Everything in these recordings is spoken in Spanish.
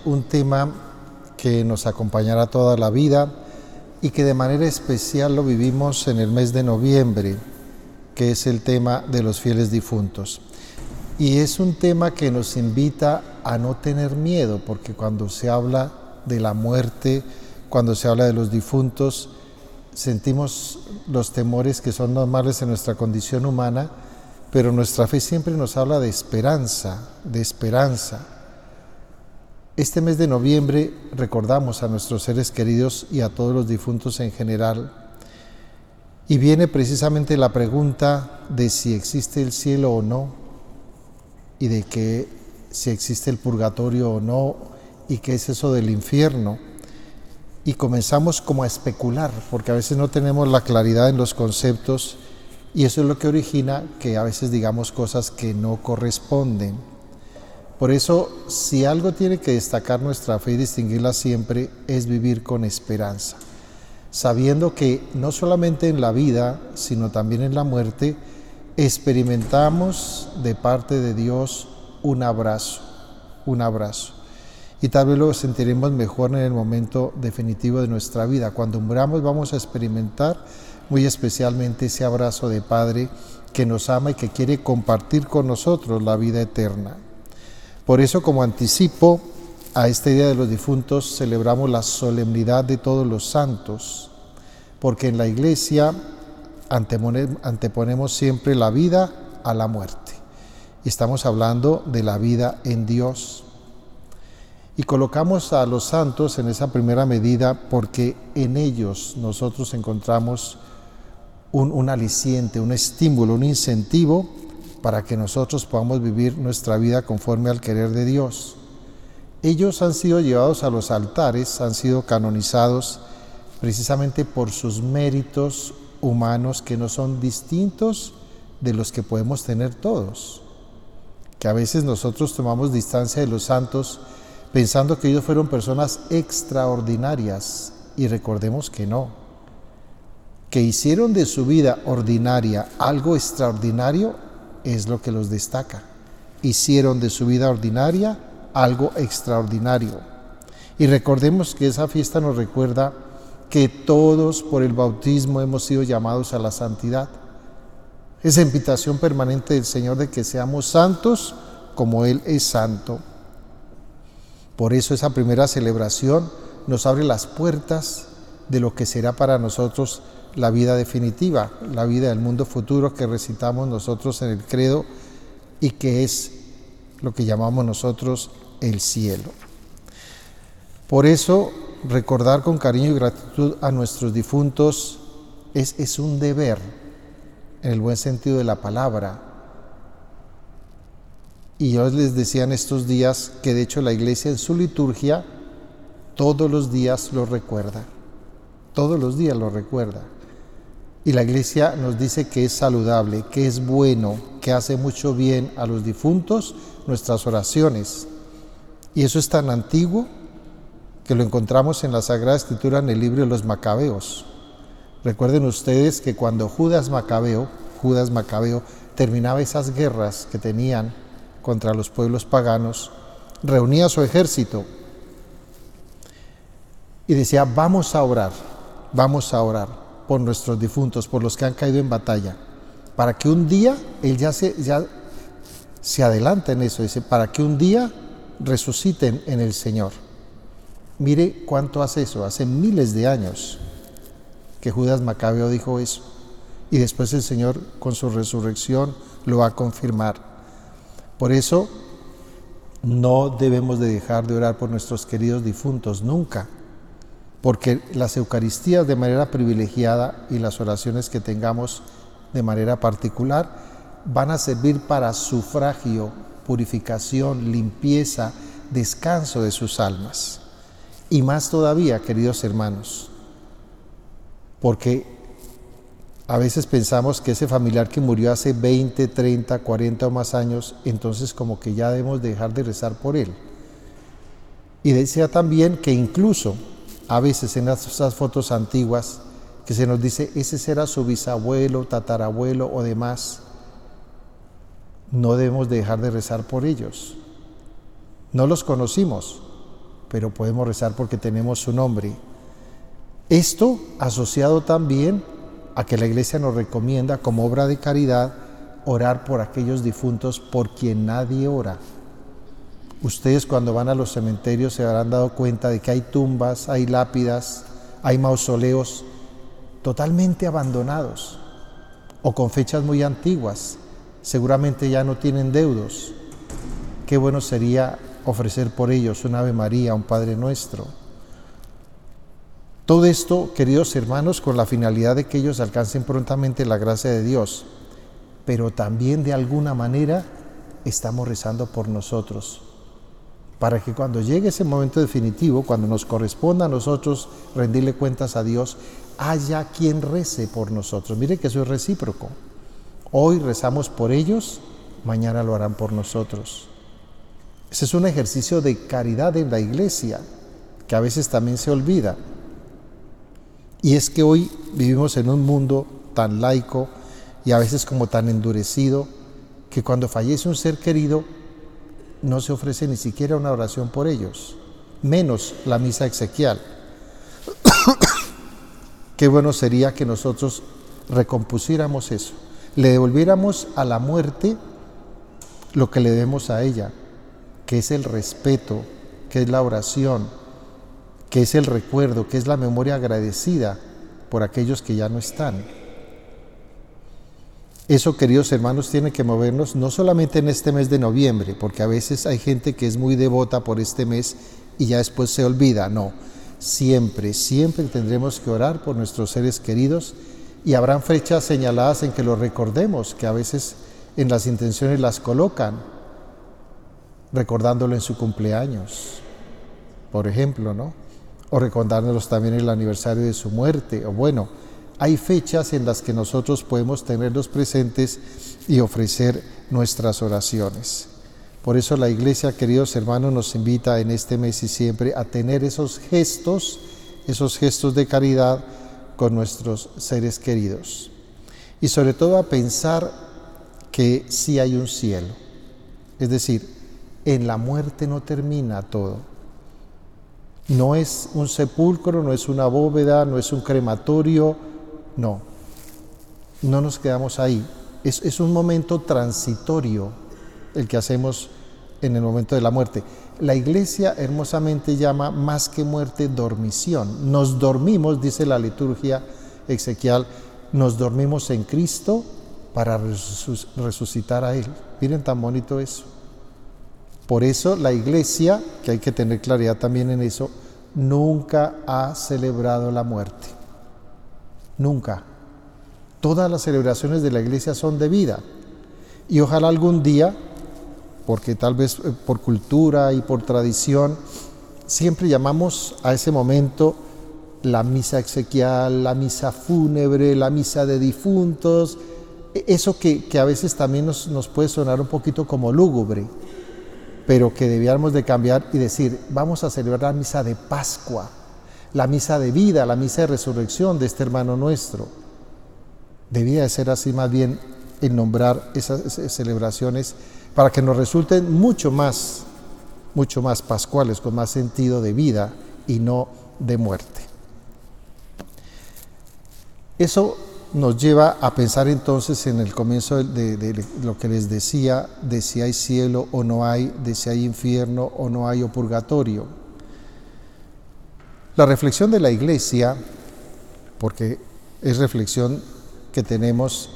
un tema que nos acompañará toda la vida y que de manera especial lo vivimos en el mes de noviembre, que es el tema de los fieles difuntos. Y es un tema que nos invita a no tener miedo, porque cuando se habla de la muerte, cuando se habla de los difuntos, sentimos los temores que son normales en nuestra condición humana, pero nuestra fe siempre nos habla de esperanza, de esperanza. Este mes de noviembre recordamos a nuestros seres queridos y a todos los difuntos en general, y viene precisamente la pregunta de si existe el cielo o no, y de que si existe el purgatorio o no, y qué es eso del infierno. Y comenzamos como a especular, porque a veces no tenemos la claridad en los conceptos, y eso es lo que origina que a veces digamos cosas que no corresponden. Por eso, si algo tiene que destacar nuestra fe y distinguirla siempre, es vivir con esperanza, sabiendo que no solamente en la vida, sino también en la muerte, experimentamos de parte de Dios un abrazo. Y tal vez lo sentiremos mejor en el momento definitivo de nuestra vida. Cuando muramos vamos a experimentar muy especialmente ese abrazo de Padre que nos ama y que quiere compartir con nosotros la vida eterna. Por eso, como anticipo a este Día de los Difuntos, celebramos la solemnidad de todos los santos, porque en la Iglesia anteponemos siempre la vida a la muerte. Y estamos hablando de la vida en Dios. Y colocamos a los santos en esa primera medida porque en ellos nosotros encontramos un aliciente, un estímulo, un incentivo para que nosotros podamos vivir nuestra vida conforme al querer de Dios. Ellos han sido llevados a los altares, han sido canonizados precisamente por sus méritos humanos que no son distintos de los que podemos tener todos. Que a veces nosotros tomamos distancia de los santos pensando que ellos fueron personas extraordinarias, y recordemos que no, que hicieron de su vida ordinaria algo extraordinario es lo que los destaca. Hicieron de su vida ordinaria algo extraordinario. Y recordemos que esa fiesta nos recuerda que todos por el bautismo hemos sido llamados a la santidad. Esa invitación permanente del Señor de que seamos santos como Él es santo. Por eso esa primera celebración nos abre las puertas de lo que será para nosotros la vida definitiva, la vida del mundo futuro que recitamos nosotros en el credo y que es lo que llamamos nosotros el cielo. Por eso recordar con cariño y gratitud a nuestros difuntos es un deber, en el buen sentido de la palabra. Y yo les decía en estos días que de hecho la Iglesia en su liturgia todos los días lo recuerda. Todos los días lo recuerda. Y la Iglesia nos dice que es saludable, que es bueno, que hace mucho bien a los difuntos nuestras oraciones. Y eso es tan antiguo que lo encontramos en la Sagrada Escritura en el libro de los Macabeos. Recuerden ustedes que cuando Judas Macabeo terminaba esas guerras que tenían contra los pueblos paganos, reunía su ejército y decía, vamos a orar por nuestros difuntos, por los que han caído en batalla, para que un día, él ya se adelanta en eso, dice, para que un día resuciten en el Señor. Mire cuánto hace eso, hace miles de años que Judas Macabeo dijo eso, y después el Señor con su resurrección lo va a confirmar. Por eso no debemos de dejar de orar por nuestros queridos difuntos nunca, porque las Eucaristías de manera privilegiada y las oraciones que tengamos de manera particular van a servir para sufragio, purificación, limpieza, descanso de sus almas. Y más todavía, queridos hermanos, porque a veces pensamos que ese familiar que murió hace 20, 30, 40 o más años, entonces como que ya debemos dejar de rezar por él. Y decía también que incluso a veces en esas fotos antiguas que se nos dice, ese será su bisabuelo, tatarabuelo o demás, no debemos dejar de rezar por ellos. No los conocimos, pero podemos rezar porque tenemos su nombre. Esto asociado también a que la Iglesia nos recomienda como obra de caridad orar por aquellos difuntos por quien nadie ora. Ustedes cuando van a los cementerios se habrán dado cuenta de que hay tumbas, hay lápidas, hay mausoleos totalmente abandonados o con fechas muy antiguas. Seguramente ya no tienen deudos. Qué bueno sería ofrecer por ellos un Ave María, un Padre Nuestro. Todo esto, queridos hermanos, con la finalidad de que ellos alcancen prontamente la gracia de Dios, pero también de alguna manera estamos rezando por nosotros, para que cuando llegue ese momento definitivo, cuando nos corresponda a nosotros rendirle cuentas a Dios, haya quien rece por nosotros. Mire que eso es recíproco. Hoy rezamos por ellos, mañana lo harán por nosotros. Ese es un ejercicio de caridad en la Iglesia, que a veces también se olvida. Y es que hoy vivimos en un mundo tan laico y a veces como tan endurecido, que cuando fallece un ser querido, no se ofrece ni siquiera una oración por ellos, menos la misa exequial. Qué bueno sería que nosotros recompusiéramos eso, le devolviéramos a la muerte lo que le debemos a ella, que es el respeto, que es la oración, que es el recuerdo, que es la memoria agradecida por aquellos que ya no están. Eso, queridos hermanos, tiene que movernos no solamente en este mes de noviembre, porque a veces hay gente que es muy devota por este mes y ya después se olvida. No, siempre tendremos que orar por nuestros seres queridos y habrán fechas señaladas en que los recordemos, que a veces en las intenciones las colocan, recordándolo en su cumpleaños, por ejemplo, ¿no? O recordándolos también en el aniversario de su muerte, o bueno, hay fechas en las que nosotros podemos tenerlos presentes y ofrecer nuestras oraciones. Por eso la Iglesia, queridos hermanos, nos invita en este mes y siempre a tener esos gestos de caridad con nuestros seres queridos. Y sobre todo a pensar que sí hay un cielo. Es decir, en la muerte no termina todo. No es un sepulcro, no es una bóveda, no es un crematorio, no nos quedamos ahí. Es un momento transitorio el que hacemos en el momento de la muerte. La Iglesia hermosamente llama más que muerte dormición. Nos dormimos, dice la liturgia exequial, nos dormimos en Cristo para resucitar a Él. Miren tan bonito eso. Por eso la Iglesia, que hay que tener claridad también en eso, nunca ha celebrado la muerte. Nunca. Todas las celebraciones de la Iglesia son de vida. Y ojalá algún día, porque tal vez por cultura y por tradición, siempre llamamos a ese momento la misa exequial, la misa fúnebre, la misa de difuntos, eso que a veces también nos puede sonar un poquito como lúgubre, pero que debíamos de cambiar y decir, vamos a celebrar la misa de Pascua, la misa de vida, la misa de resurrección de este hermano nuestro. Debía de ser así más bien el nombrar esas celebraciones para que nos resulten mucho más pascuales, con más sentido de vida y no de muerte. Eso nos lleva a pensar entonces en el comienzo de lo que les decía, de si hay cielo o no hay, de si hay infierno o no hay, o purgatorio. La reflexión de la Iglesia, porque es reflexión que tenemos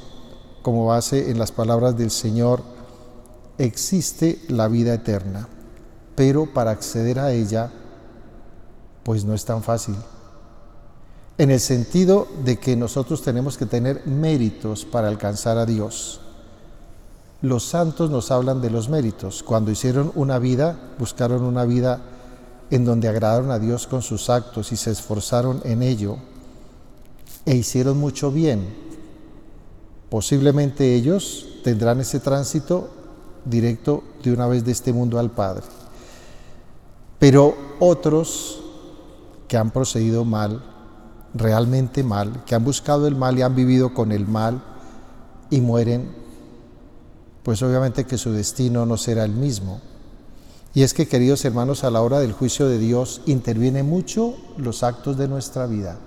como base en las palabras del Señor, existe la vida eterna, pero para acceder a ella, pues no es tan fácil. En el sentido de que nosotros tenemos que tener méritos para alcanzar a Dios. Los santos nos hablan de los méritos. Cuando hicieron una vida, buscaron una vida en donde agradaron a Dios con sus actos y se esforzaron en ello e hicieron mucho bien. Posiblemente ellos tendrán ese tránsito directo de una vez de este mundo al Padre. Pero otros que han procedido mal, realmente mal, que han buscado el mal y han vivido con el mal y mueren, pues obviamente que su destino no será el mismo. Y es que, queridos hermanos, a la hora del juicio de Dios interviene mucho los actos de nuestra vida.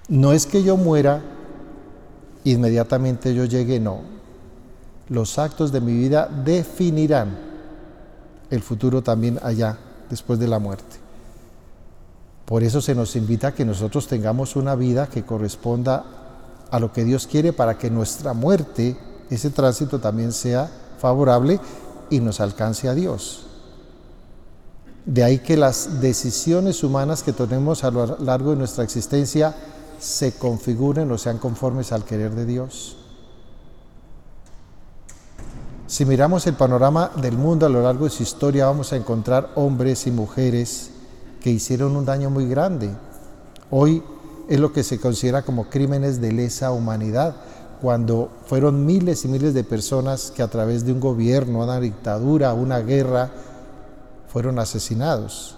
No es que yo muera, inmediatamente yo llegue, no. Los actos de mi vida definirán el futuro también allá, después de la muerte. Por eso se nos invita a que nosotros tengamos una vida que corresponda a lo que Dios quiere, para que nuestra muerte, ese tránsito también sea favorable y nos alcance a Dios. De ahí que las decisiones humanas que tomemos a lo largo de nuestra existencia se configuren o sean conformes al querer de Dios. Si miramos el panorama del mundo a lo largo de su historia, vamos a encontrar hombres y mujeres que hicieron un daño muy grande. Hoy es lo que se considera como crímenes de lesa humanidad, cuando fueron miles y miles de personas que a través de un gobierno, una dictadura, una guerra, fueron asesinados.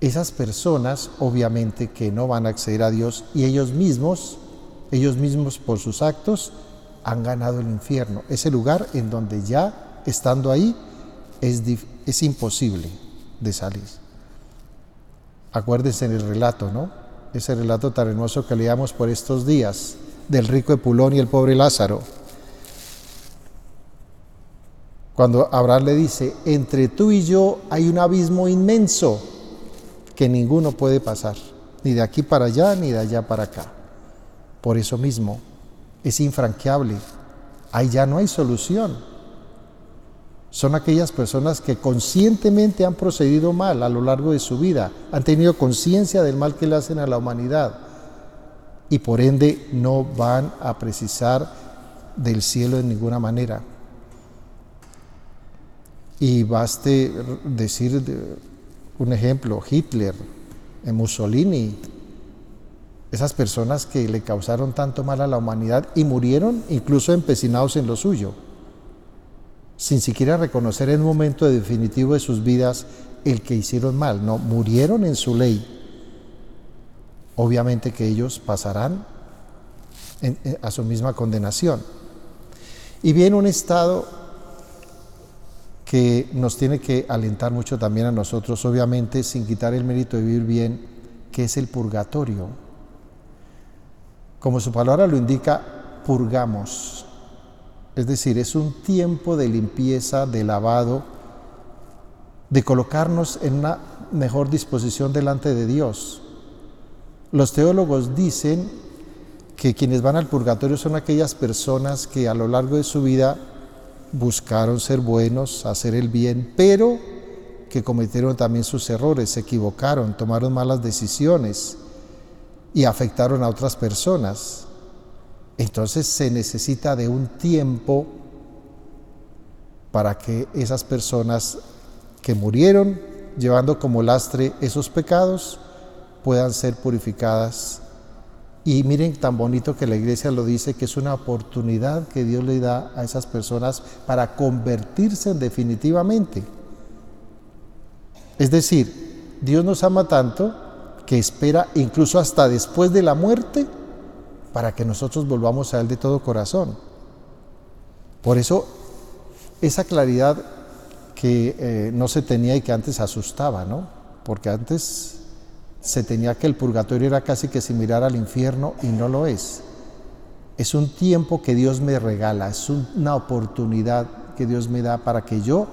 Esas personas obviamente que no van a acceder a Dios, y ellos mismos por sus actos han ganado el infierno, ese lugar en donde ya estando ahí es imposible de salir. Acuérdense en el relato, ¿no? Ese relato tan hermoso que leíamos por estos días, del rico Epulón y el pobre Lázaro. Cuando Abraham le dice: entre tú y yo hay un abismo inmenso que ninguno puede pasar, ni de aquí para allá, ni de allá para acá. Por eso mismo, es infranqueable, ahí ya no hay solución. Son aquellas personas que conscientemente han procedido mal a lo largo de su vida, han tenido conciencia del mal que le hacen a la humanidad y por ende no van a precisar del cielo de ninguna manera. Y baste decir un ejemplo: Hitler, Mussolini, esas personas que le causaron tanto mal a la humanidad y murieron incluso empecinados en lo suyo, sin siquiera reconocer en un momento definitivo de sus vidas el que hicieron mal. No, murieron en su ley. Obviamente que ellos pasarán a su misma condenación. Y viene un estado que nos tiene que alentar mucho también a nosotros, obviamente sin quitar el mérito de vivir bien, que es el purgatorio. Como su palabra lo indica, purgamos. Es decir, es un tiempo de limpieza, de lavado, de colocarnos en una mejor disposición delante de Dios. Los teólogos dicen que quienes van al purgatorio son aquellas personas que a lo largo de su vida buscaron ser buenos, hacer el bien, pero que cometieron también sus errores, se equivocaron, tomaron malas decisiones y afectaron a otras personas. Entonces se necesita de un tiempo para que esas personas que murieron llevando como lastre esos pecados puedan ser purificadas. Y miren tan bonito que la Iglesia lo dice, que es una oportunidad que Dios le da a esas personas para convertirse definitivamente. Es decir, Dios nos ama tanto que espera incluso hasta después de la muerte para que nosotros volvamos a Él de todo corazón. Por eso, esa claridad que no se tenía y que antes asustaba, ¿no? Porque antes se tenía que el purgatorio era casi que similar al infierno, y no lo es. Es un tiempo que Dios me regala, es una oportunidad que Dios me da para que yo,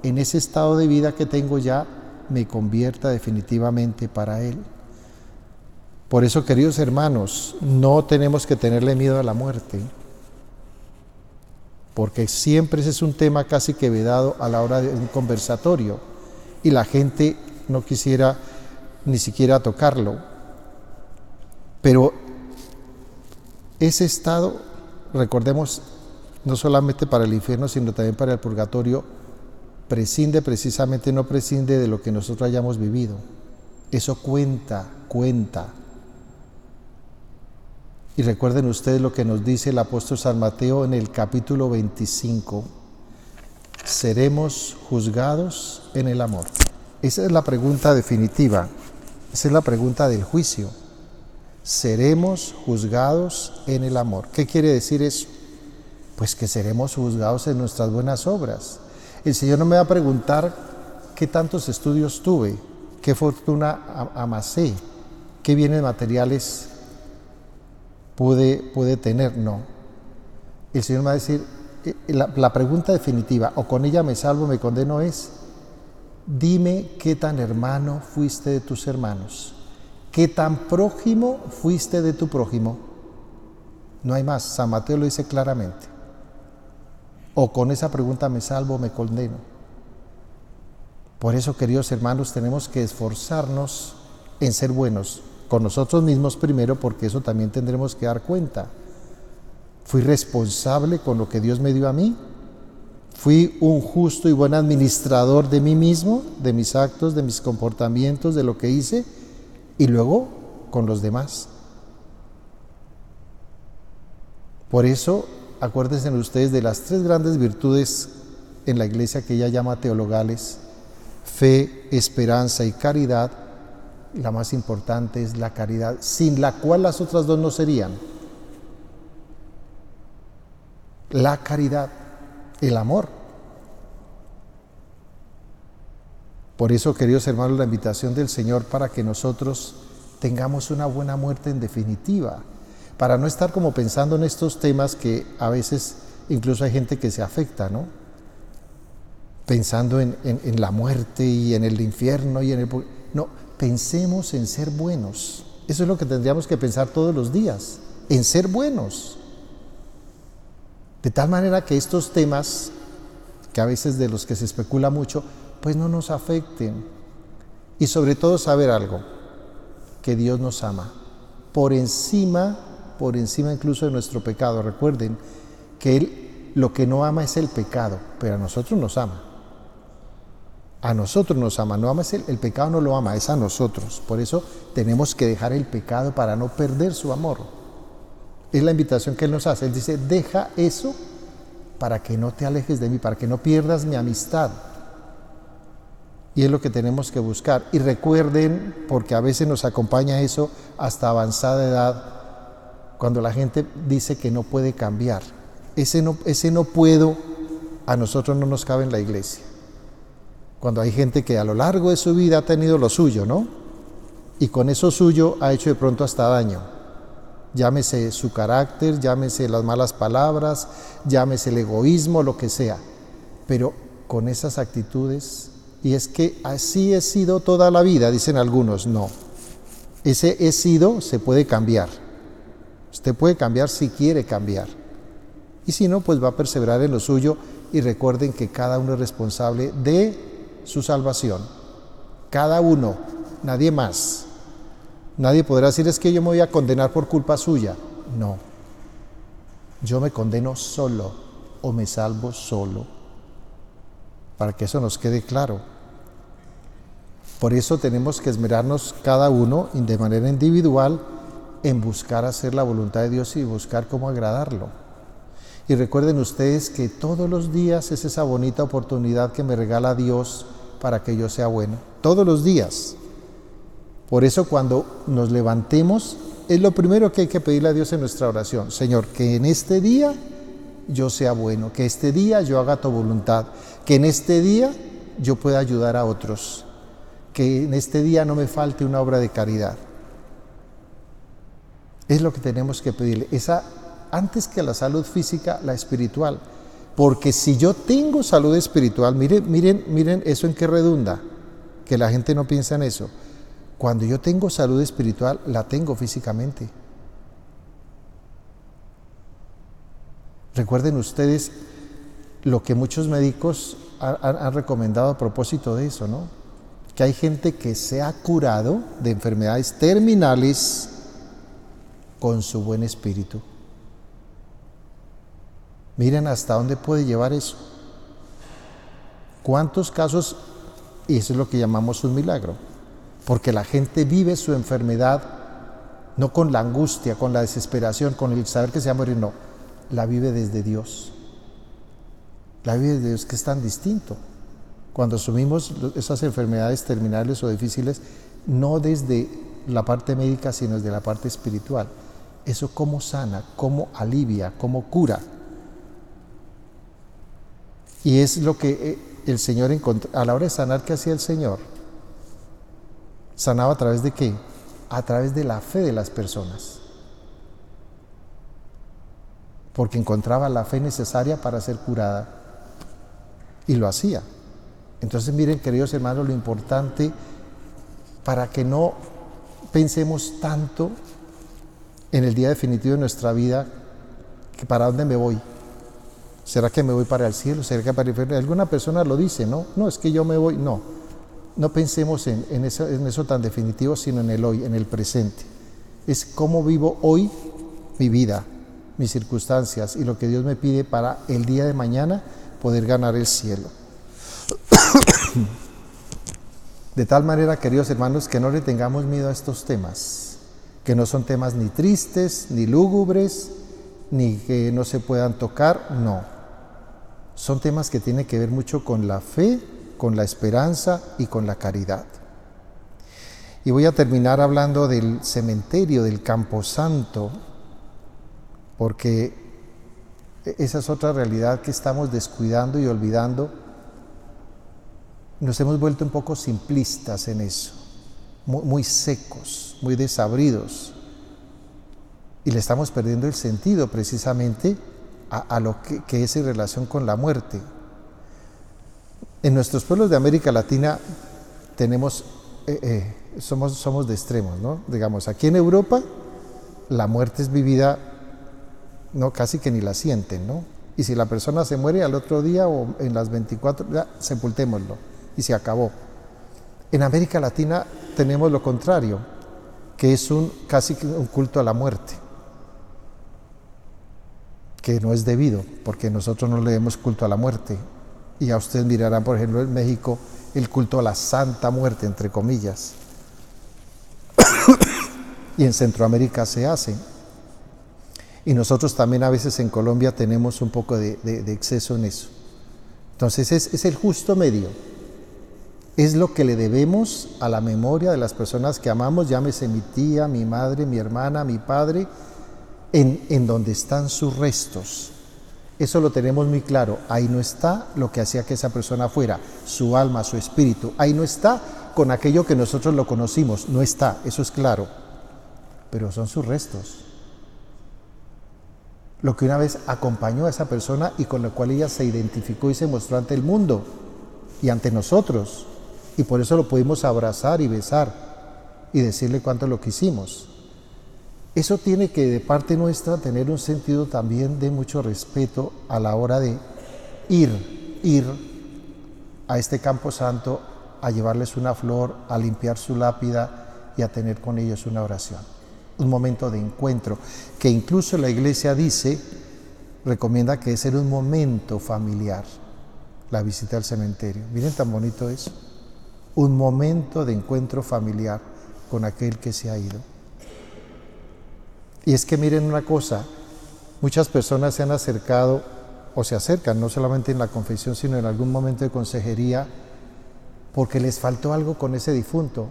en ese estado de vida que tengo ya, me convierta definitivamente para Él. Por eso, queridos hermanos, no tenemos que tenerle miedo a la muerte, porque siempre ese es un tema casi que vedado a la hora de un conversatorio, y la gente no quisiera ni siquiera tocarlo. Pero ese estado, recordemos, no solamente para el infierno, sino también para el purgatorio, no prescinde de lo que nosotros hayamos vivido. Eso cuenta. Y recuerden ustedes lo que nos dice el apóstol San Mateo en el capítulo 25. Seremos juzgados en el amor. Esa es la pregunta definitiva. Esa es la pregunta del juicio. Seremos juzgados en el amor. ¿Qué quiere decir eso? pues que seremos juzgados en nuestras buenas obras. El Señor no me va a preguntar qué tantos estudios tuve, qué fortuna amasé, qué bienes materiales pude tener, no. El Señor me va a decir, la pregunta definitiva, o con ella me salvo, me condeno, es: dime qué tan hermano fuiste de tus hermanos, qué tan prójimo fuiste de tu prójimo. No hay más, San Mateo lo dice claramente. O con esa pregunta me salvo o me condeno. Por eso, queridos hermanos, tenemos que esforzarnos en ser buenos con nosotros mismos primero, porque eso también tendremos que dar cuenta. ¿Fui responsable con lo que Dios me dio a mí? ¿Fui un justo y buen administrador de mí mismo, de mis actos, de mis comportamientos, de lo que hice? Y luego con los demás. Por eso, acuérdense ustedes de las 3 grandes virtudes en la Iglesia que ella llama teologales: fe, esperanza y caridad. La más importante es la caridad, sin la cual las otras 2 no serían. La caridad, el amor. Por eso, queridos hermanos, la invitación del Señor para que nosotros tengamos una buena muerte en definitiva, para no estar como pensando en estos temas que a veces incluso hay gente que se afecta, ¿no? Pensando en la muerte y en el infierno y en el... No, pensemos en ser buenos. Eso es lo que tendríamos que pensar todos los días, en ser buenos. De tal manera que estos temas, que a veces de los que se especula mucho, pues no nos afecten. Y sobre todo saber algo, que Dios nos ama, por encima incluso de nuestro pecado. Recuerden que Él lo que no ama es el pecado, pero a nosotros nos ama. A nosotros nos ama, no ama el pecado, no lo ama, es a nosotros. Por eso tenemos que dejar el pecado para no perder su amor. Es la invitación que Él nos hace. Él dice: deja eso para que no te alejes de mí, para que no pierdas mi amistad. Y es lo que tenemos que buscar. Y recuerden, porque a veces nos acompaña eso hasta avanzada edad, cuando la gente dice que no puede cambiar. Ese no puedo, a nosotros no nos cabe en la iglesia. Cuando hay gente que a lo largo de su vida ha tenido lo suyo, ¿no? Y con eso suyo ha hecho de pronto hasta daño. Llámese su carácter, llámese las malas palabras, llámese el egoísmo, lo que sea. Pero con esas actitudes, y es que así he sido toda la vida, dicen algunos. No, ese he sido se puede cambiar. Usted puede cambiar si quiere cambiar. Y si no, pues va a perseverar en lo suyo. Y recuerden que cada uno es responsable de su salvación. Cada uno, nadie más. Nadie podrá decir: es que yo me voy a condenar por culpa suya. No. Yo me condeno solo o me salvo solo. Para que eso nos quede claro. Por eso tenemos que esmerarnos cada uno de manera individual en buscar hacer la voluntad de Dios y buscar cómo agradarlo. Y recuerden ustedes que todos los días es esa bonita oportunidad que me regala Dios para que yo sea bueno. Todos los días. Por eso cuando nos levantemos, es lo primero que hay que pedirle a Dios en nuestra oración: Señor, que en este día yo sea bueno, que este día yo haga tu voluntad, que en este día yo pueda ayudar a otros, que en este día no me falte una obra de caridad. Es lo que tenemos que pedirle, esa, antes que la salud física, la espiritual. Porque si yo tengo salud espiritual, miren eso en qué redunda, que la gente no piensa en eso. Cuando yo tengo salud espiritual, la tengo físicamente. Recuerden ustedes lo que muchos médicos han recomendado a propósito de eso, ¿no? Que hay gente que se ha curado de enfermedades terminales con su buen espíritu. Miren hasta dónde puede llevar eso. ¿Cuántos casos? Y eso es lo que llamamos un milagro. Porque la gente vive su enfermedad no con la angustia, con la desesperación, con el saber que se va a morir, no. La vive desde Dios. La vive desde Dios, que es tan distinto. Cuando asumimos esas enfermedades terminales o difíciles, no desde la parte médica, sino desde la parte espiritual. Eso cómo sana, cómo alivia, cómo cura. Y es lo que el Señor encontró. A la hora de sanar, ¿qué hacía el Señor? ¿Sanaba a través de qué? A través de la fe de las personas. Porque encontraba la fe necesaria para ser curada. Y lo hacía. Entonces miren, queridos hermanos, lo importante para que no pensemos tanto en el día definitivo de nuestra vida, que para dónde me voy. ¿Será que me voy para el cielo? ¿Será que para el infierno? Alguna persona lo dice, ¿no? No, es que yo me voy. No, no pensemos en eso tan definitivo, sino en el hoy, en el presente. Es cómo vivo hoy mi vida, mis circunstancias y lo que Dios me pide para el día de mañana poder ganar el cielo. De tal manera, queridos hermanos, que no le tengamos miedo a estos temas, que no son temas ni tristes, ni lúgubres, ni que no se puedan tocar, no. Son temas que tienen que ver mucho con la fe, con la esperanza y con la caridad. Y voy a terminar hablando del cementerio, del Camposanto, porque esa es otra realidad que estamos descuidando y olvidando. Nos hemos vuelto un poco simplistas en eso, muy secos, muy desabridos, y le estamos perdiendo el sentido precisamente a lo que es en relación con la muerte. En nuestros pueblos de América Latina tenemos, somos de extremos, ¿no? Digamos, aquí en Europa la muerte es vivida, no, casi que ni la sienten, ¿no? Y si la persona se muere al otro día o en las 24, ya, sepultémoslo y se acabó. En América Latina tenemos lo contrario, que es casi un culto a la muerte, que no es debido, porque nosotros no le demos culto a la muerte. Y ya ustedes mirarán, por ejemplo, en México, el culto a la Santa Muerte, entre comillas. Y en Centroamérica se hace. Y nosotros también a veces en Colombia tenemos un poco de exceso en eso. Entonces es el justo medio. Es lo que le debemos a la memoria de las personas que amamos, llámese mi tía, mi madre, mi hermana, mi padre, en donde están sus restos. Eso lo tenemos muy claro. Ahí no está lo que hacía que esa persona fuera, su alma, su espíritu. Ahí no está con aquello que nosotros lo conocimos. No está, eso es claro. Pero son sus restos. Lo que una vez acompañó a esa persona y con lo cual ella se identificó y se mostró ante el mundo y ante nosotros. Y por eso lo pudimos abrazar y besar y decirle cuánto lo quisimos. Eso tiene que de parte nuestra tener un sentido también de mucho respeto a la hora de ir a este Camposanto a llevarles una flor, a limpiar su lápida y a tener con ellos una oración. Un momento de encuentro, que incluso la Iglesia recomienda que es ser un momento familiar, la visita al cementerio. Miren tan bonito eso. Un momento de encuentro familiar con aquel que se ha ido. Y es que miren una cosa, muchas personas se han acercado o se acercan, no solamente en la confesión, sino en algún momento de consejería, porque les faltó algo con ese difunto.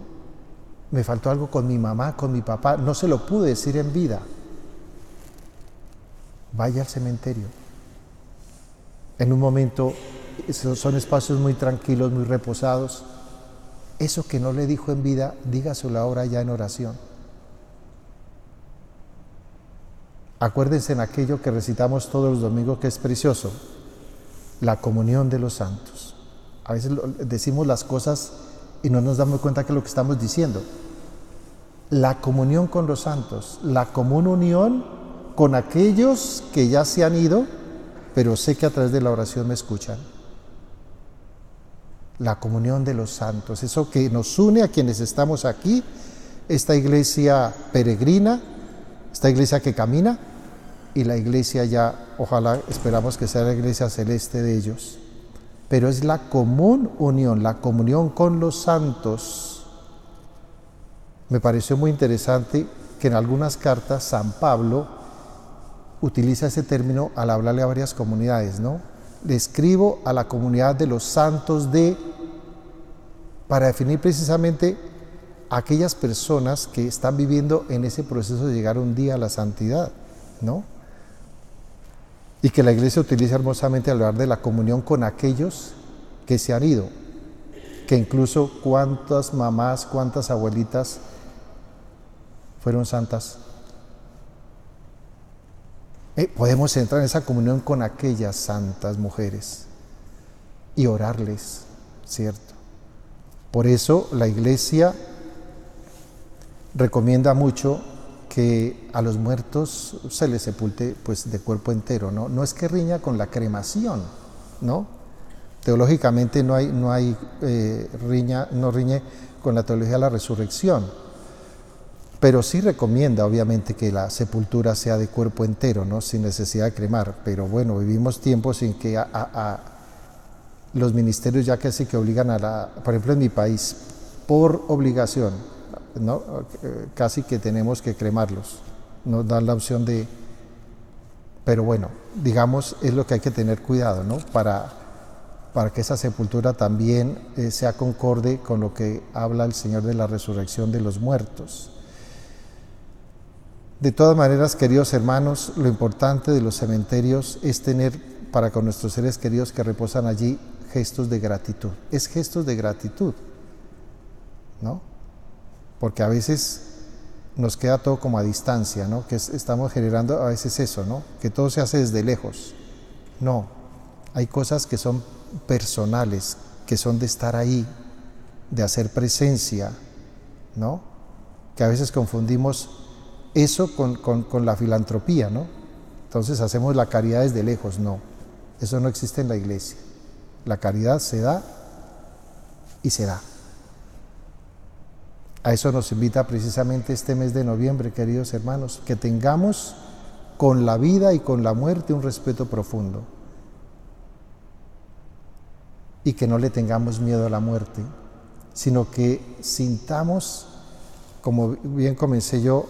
Me faltó algo con mi mamá, con mi papá, no se lo pude decir en vida. Vaya al cementerio. En un momento, son espacios muy tranquilos, muy reposados. Eso que no le dijo en vida, dígaselo ahora ya en oración. Acuérdense en aquello que recitamos todos los domingos, que es precioso, la comunión de los santos. A veces decimos las cosas y no nos damos cuenta que es lo que estamos diciendo. La comunión con los santos, la común unión con aquellos que ya se han ido, pero sé que a través de la oración me escuchan. La comunión de los santos, eso que nos une a quienes estamos aquí, esta iglesia peregrina, esta iglesia que camina, y la iglesia ya, ojalá, esperamos que sea la iglesia celeste de ellos. Pero es la común unión, la comunión con los santos. Me pareció muy interesante que en algunas cartas San Pablo utiliza ese término al hablarle a varias comunidades, ¿no? Le escribo a la comunidad de los santos para definir precisamente a aquellas personas que están viviendo en ese proceso de llegar un día a la santidad, ¿no? y que la Iglesia utiliza hermosamente al hablar de la comunión con aquellos que se han ido, que incluso cuántas mamás, cuántas abuelitas fueron santas. Podemos entrar en esa comunión con aquellas santas mujeres y orarles, ¿cierto? Por eso la Iglesia recomienda mucho que a los muertos se les sepulte pues de cuerpo entero, ¿no? No es que riña con la cremación, ¿no? Teológicamente no riñe con la teología de la resurrección, pero sí recomienda obviamente que la sepultura sea de cuerpo entero, ¿no? Sin necesidad de cremar. Pero bueno, vivimos tiempos en que los ministerios ya casi que obligan por ejemplo en mi país, por obligación, ¿no? Casi que tenemos que cremarlos, nos dan la opción de, pero bueno, digamos, es lo que hay que tener cuidado, ¿no? Para que esa sepultura también sea concorde con lo que habla el Señor de la resurrección de los muertos. De todas maneras, queridos hermanos, lo importante de los cementerios es tener para con nuestros seres queridos que reposan allí gestos de gratitud. Es gestos de gratitud, ¿no? Porque a veces nos queda todo como a distancia, ¿no? Que estamos generando a veces eso, ¿no? Que todo se hace desde lejos. No, hay cosas que son personales, que son de estar ahí, de hacer presencia, ¿no? Que a veces confundimos eso con la filantropía, ¿no? Entonces hacemos la caridad desde lejos. No, eso no existe en la Iglesia. La caridad se da y se da. A eso nos invita precisamente este mes de noviembre, queridos hermanos, que tengamos con la vida y con la muerte un respeto profundo y que no le tengamos miedo a la muerte, sino que sintamos, como bien comencé yo,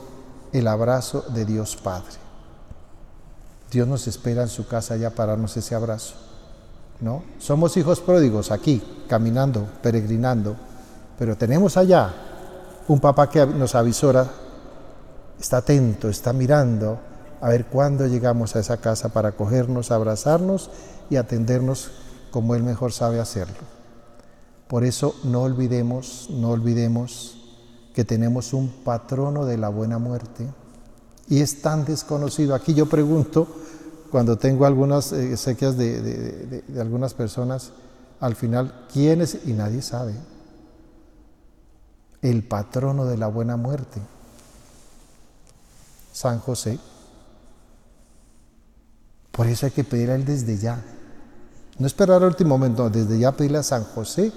el abrazo de Dios Padre. Dios nos espera en su casa ya para darnos ese abrazo, ¿no? Somos hijos pródigos aquí, caminando, peregrinando, pero tenemos allá un papá que nos avisora, está atento, está mirando a ver cuándo llegamos a esa casa para acogernos, abrazarnos y atendernos como Él mejor sabe hacerlo. Por eso no olvidemos que tenemos un patrono de la buena muerte y es tan desconocido. Aquí yo pregunto, cuando tengo algunas exequias de algunas personas, al final, ¿quién es? Y nadie sabe. El patrono de la buena muerte, San José. Por eso hay que pedir a Él desde ya. No esperar al último momento, desde ya pedirle a San José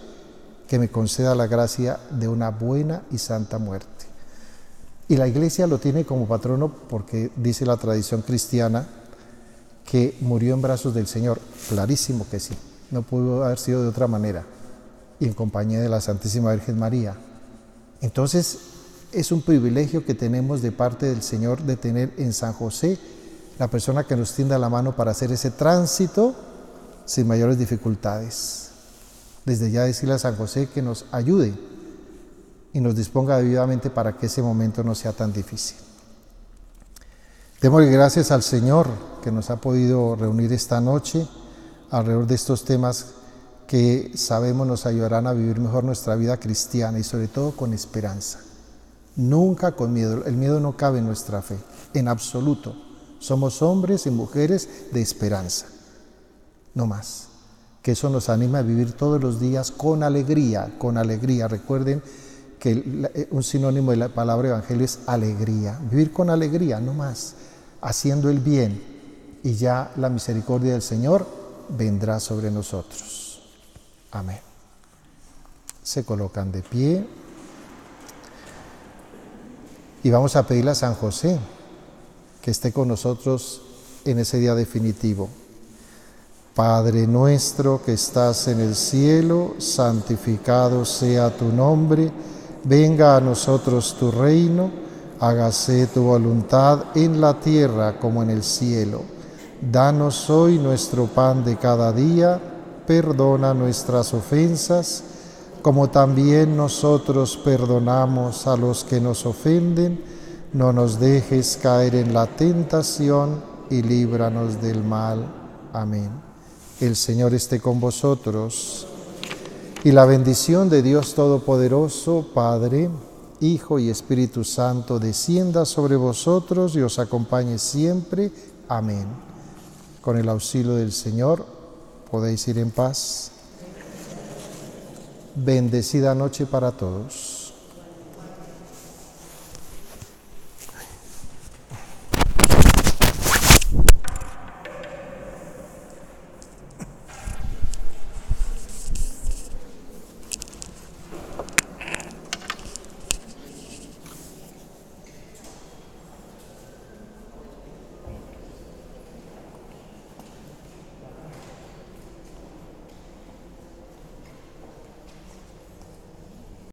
que me conceda la gracia de una buena y santa muerte. Y la Iglesia lo tiene como patrono porque dice la tradición cristiana que murió en brazos del Señor. Clarísimo que sí, no pudo haber sido de otra manera. Y en compañía de la Santísima Virgen María. Entonces, es un privilegio que tenemos de parte del Señor de tener en San José la persona que nos tienda la mano para hacer ese tránsito sin mayores dificultades. Desde ya decirle a San José que nos ayude y nos disponga debidamente para que ese momento no sea tan difícil. Démosle gracias al Señor que nos ha podido reunir esta noche alrededor de estos temas que sabemos nos ayudarán a vivir mejor nuestra vida cristiana y sobre todo con esperanza. Nunca con miedo. El miedo no cabe en nuestra fe, en absoluto. Somos hombres y mujeres de esperanza, no más. Que eso nos anima a vivir todos los días con alegría, con alegría. Recuerden que un sinónimo de la palabra evangelio es alegría. Vivir con alegría, no más, haciendo el bien y ya la misericordia del Señor vendrá sobre nosotros. Amén. Se colocan de pie y vamos a pedirle a San José que esté con nosotros en ese día definitivo. Padre nuestro que estás en el cielo, santificado sea tu nombre, venga a nosotros tu reino, hágase tu voluntad en la tierra como en el cielo. Danos hoy nuestro pan de cada día, perdona nuestras ofensas, como también nosotros perdonamos a los que nos ofenden, no nos dejes caer en la tentación y líbranos del mal. Amén. El Señor esté con vosotros, y la bendición de Dios Todopoderoso, Padre, Hijo y Espíritu Santo, descienda sobre vosotros y os acompañe siempre. Amén. Con el auxilio del Señor, podéis ir en paz. Bendecida noche para todos.